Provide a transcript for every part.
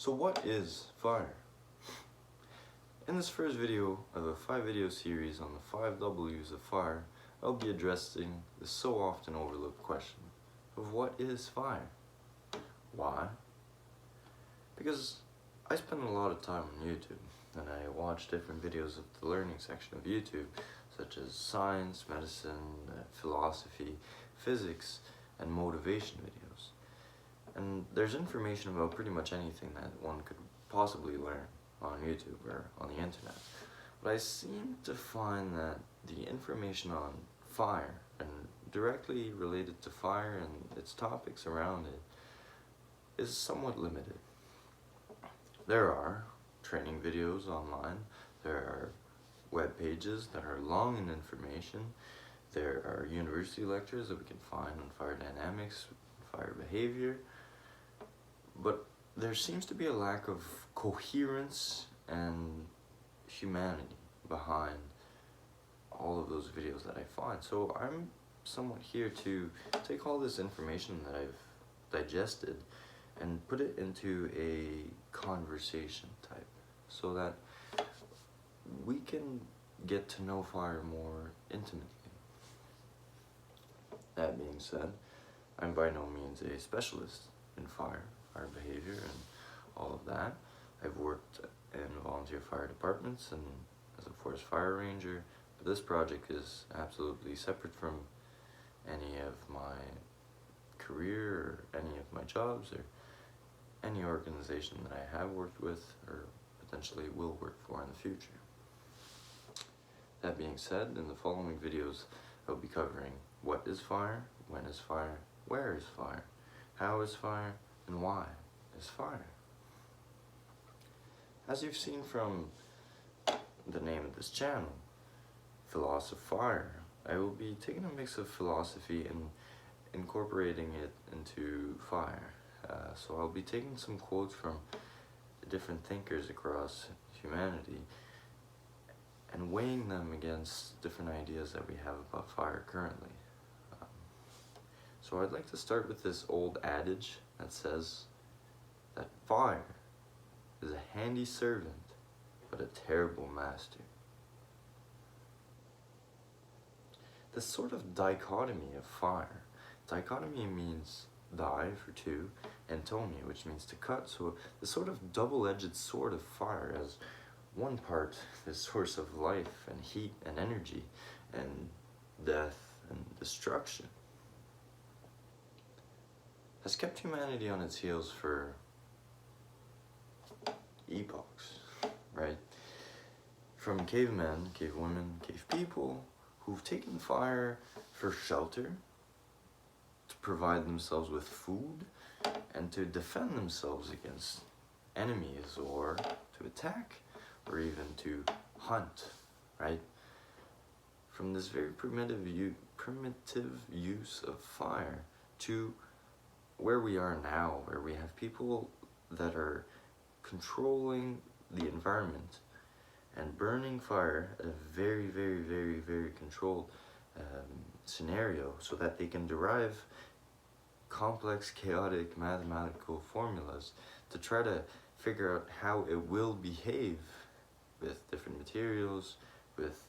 So what is fire? In this first video of a 5-video series on the 5 W's of fire, I'll be addressing the so often overlooked question of what is fire? Why? Because I spend a lot of time on YouTube and I watch different videos of the learning section of YouTube, such as science, medicine, philosophy, physics, and motivation videos. And there's information about pretty much anything that one could possibly learn on YouTube or on the internet. But I seem to find that the information on fire and directly related to fire and its topics around it is somewhat limited. There are training videos online, there are web pages that are long in information, there are university lectures that we can find on fire dynamics, fire behavior, but there seems to be a lack of coherence and humanity behind all of those videos that I find. So I'm somewhat here to take all this information that I've digested and put it into a conversation type so that we can get to know fire more intimately. That being said, I'm by no means a specialist in fire behavior and all of that. I've worked in volunteer fire departments and as a forest fire ranger, but this project is absolutely separate from any of my career or any of my jobs or any organization that I have worked with or potentially will work for in the future. That being said, in the following videos I'll be covering what is fire, when is fire, where is fire, how is fire, and why is fire. As you've seen from the name of this channel, Philosophy, I will be taking a mix of philosophy and incorporating it into fire. So I'll be taking some quotes from different thinkers across humanity and weighing them against different ideas that we have about fire currently. So I'd like to start with this old adage that says that fire is a handy servant, but a terrible master. This sort of dichotomy of fire, dichotomy means die for two, and tomia, which means to cut, so the sort of double-edged sword of fire as one part is source of life and heat and energy and death and destruction, has kept humanity on its heels for epochs, right? From cavemen, cave women, cave people who've taken fire for shelter, to provide themselves with food, and to defend themselves against enemies or to attack or even to hunt, right? From this very primitive use of fire to where we are now, where we have people that are controlling the environment and burning fire at a very, very, very, very controlled scenario so that they can derive complex, chaotic mathematical formulas to try to figure out how it will behave with different materials, with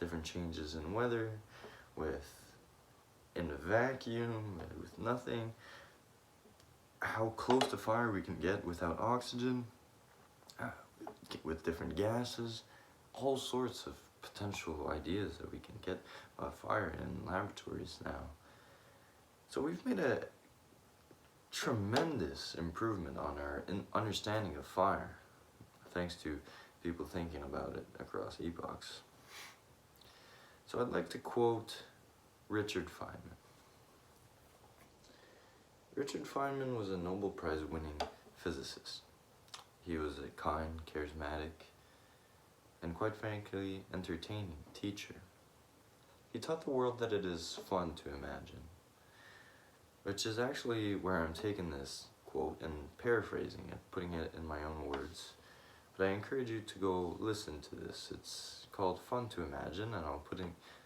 different changes in weather, in a vacuum, with nothing, how close to fire we can get without oxygen, with different gases, all sorts of potential ideas that we can get about fire in laboratories now. So we've made a tremendous improvement on our understanding of fire, thanks to people thinking about it across epochs. So I'd like to quote Richard Feynman. Richard Feynman was a Nobel Prize winning physicist. He was a kind, charismatic, and quite frankly, entertaining teacher. He taught the world that it is fun to imagine, which is actually where I'm taking this quote and paraphrasing it, putting it in my own words. But I encourage you to go listen to this. It's called Fun to Imagine, and I'll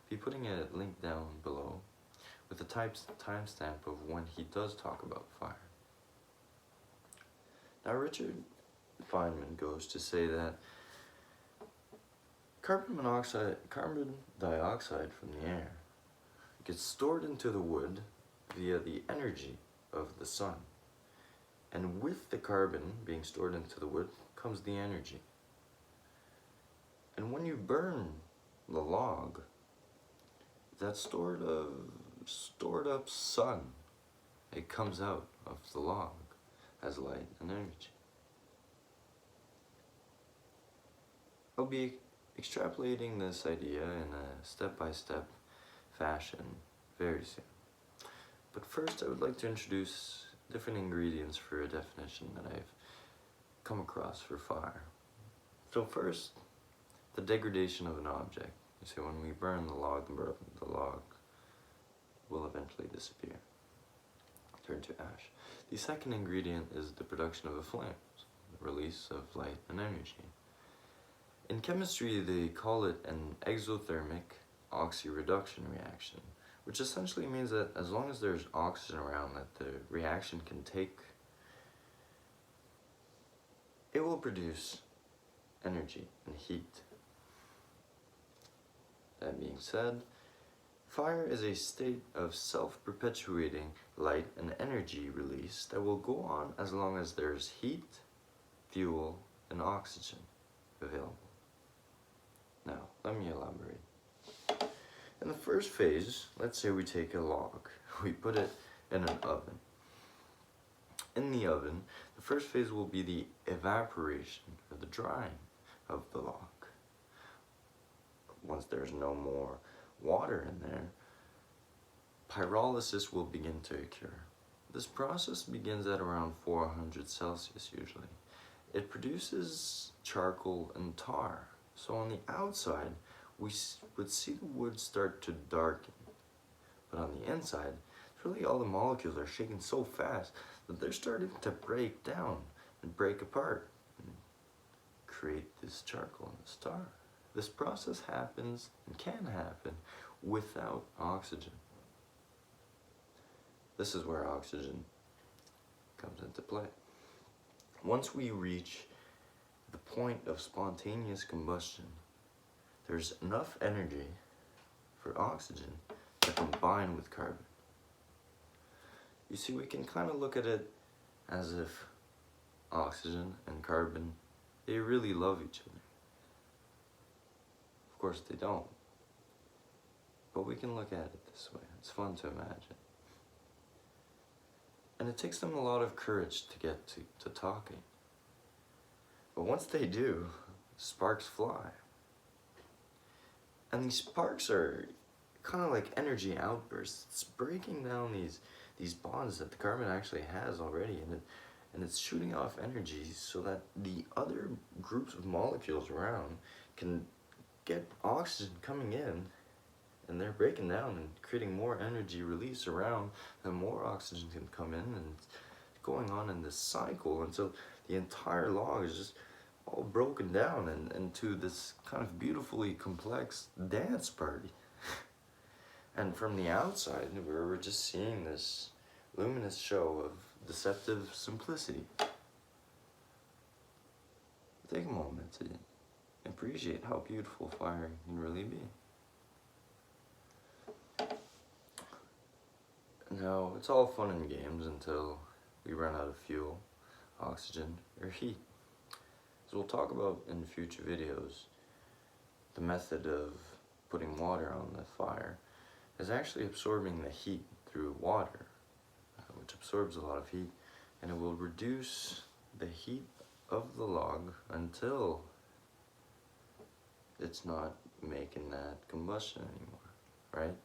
be putting a link down below with a timestamp of when he does talk about fire. Now Richard Feynman goes to say that carbon dioxide from the air gets stored into the wood via the energy of the sun. And with the carbon being stored into the wood comes the energy. And when you burn the log, that stored up sun, it comes out of the log as light and energy. I'll be extrapolating this idea in a step-by-step fashion very soon. But first I would like to introduce different ingredients for a definition that I've come across for fire. So first, the degradation of an object. You see, when we burn the log will eventually disappear, turn to ash. The second ingredient is the production of a flame, the release of light and energy. In chemistry, they call it an exothermic oxyreduction reaction, which essentially means that as long as there's oxygen around that the reaction can take, it will produce energy and heat. That being said, fire is a state of self-perpetuating light and energy release that will go on as long as there's heat, fuel, and oxygen available. Now, let me elaborate. In the first phase, let's say we take a log, we put it in an oven. In the oven, the first phase will be the evaporation, or the drying of the log. Once there's no more water in there, pyrolysis will begin to occur. This process begins at around 400 Celsius usually. It produces charcoal and tar. So on the outside, we would see the wood start to darken. But on the inside, really all the molecules are shaking so fast that they're starting to break down and break apart and create this charcoal and this tar. This process happens and can happen without oxygen. This is where oxygen comes into play. Once we reach the point of spontaneous combustion, there's enough energy for oxygen to combine with carbon. You see, we can kind of look at it as if oxygen and carbon, they really love each other. Of course they don't, but we can look at it this way. It's fun to imagine. And it takes them a lot of courage to get to talking. But once they do, sparks fly. And these sparks are kind of like energy outbursts. It's breaking down these bonds that the carbon actually has already, and it's shooting off energy so that the other groups of molecules around can get oxygen coming in, and they're breaking down and creating more energy release around, and more oxygen can come in, and it's going on in this cycle until the entire log is just all broken down into this kind of beautifully complex dance party. And from the outside, we're just seeing this luminous show of deceptive simplicity. Take a moment to appreciate how beautiful fire can really be. Now, it's all fun and games until we run out of fuel, oxygen, or heat. So we'll talk about in future videos the method of putting water on the fire is actually absorbing the heat through water, which absorbs a lot of heat, and it will reduce the heat of the log until it's not making that combustion anymore, right?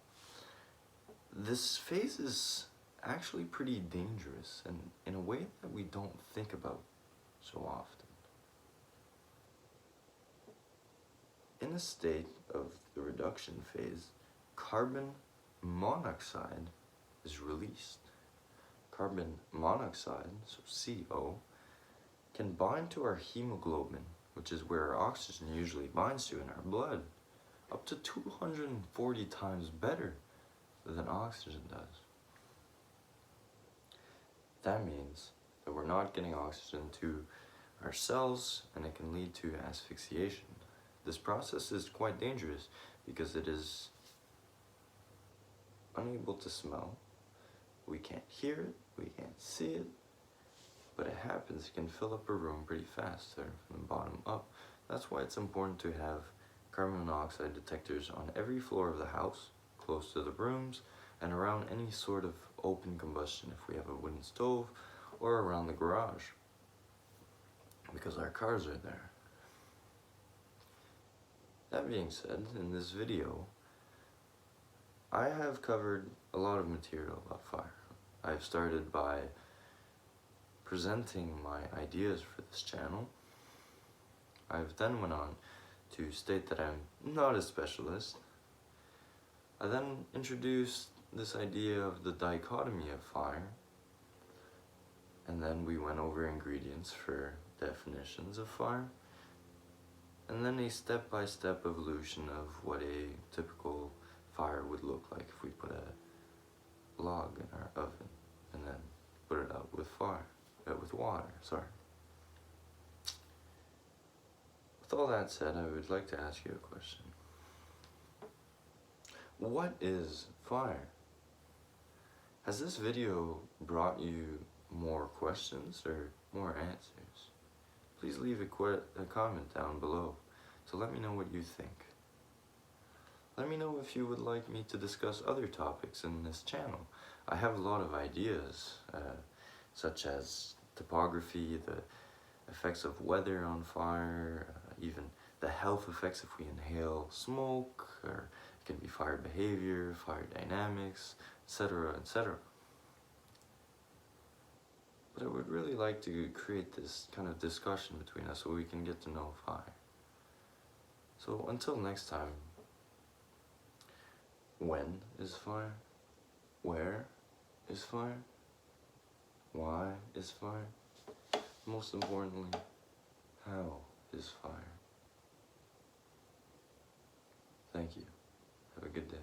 This phase is actually pretty dangerous, and in a way that we don't think about so often. In a state of the reduction phase, carbon monoxide is released. Carbon monoxide, so CO, can bind to our hemoglobin, which is where our oxygen usually binds to in our blood, up to 240 times better than oxygen does. That means that we're not getting oxygen to ourselves, and it can lead to asphyxiation. This process is quite dangerous because it is unable to smell. We can't hear it, we can't see it, but it happens. It can fill up a room pretty fast from the bottom up. That's why it's important to have carbon monoxide detectors on every floor of the house, close to the rooms, and around any sort of open combustion if we have a wooden stove, or around the garage, because our cars are there. That being said, in this video, I have covered a lot of material about fire. I've started by presenting my ideas for this channel. I've then went on to state that I'm not a specialist. I then introduced this idea of the dichotomy of fire, and then we went over ingredients for definitions of fire, and then a step-by-step evolution of what a typical fire would look like if we put a log in our oven and then put it out with water. With all that said, I would like to ask you a question. What is fire? Has this video brought you more questions or more answers? Please leave a comment down below to let me know what you think. Let me know if you would like me to discuss other topics in this channel. I have a lot of ideas, such as topography, the effects of weather on fire, even the health effects if we inhale smoke, or it can be fire behavior, fire dynamics, etc., etc. But I would really like to create this kind of discussion between us so we can get to know fire. So until next time, when is fire? Where is fire? Why is fire? Most importantly, how is fire? Thank you. Have a good day.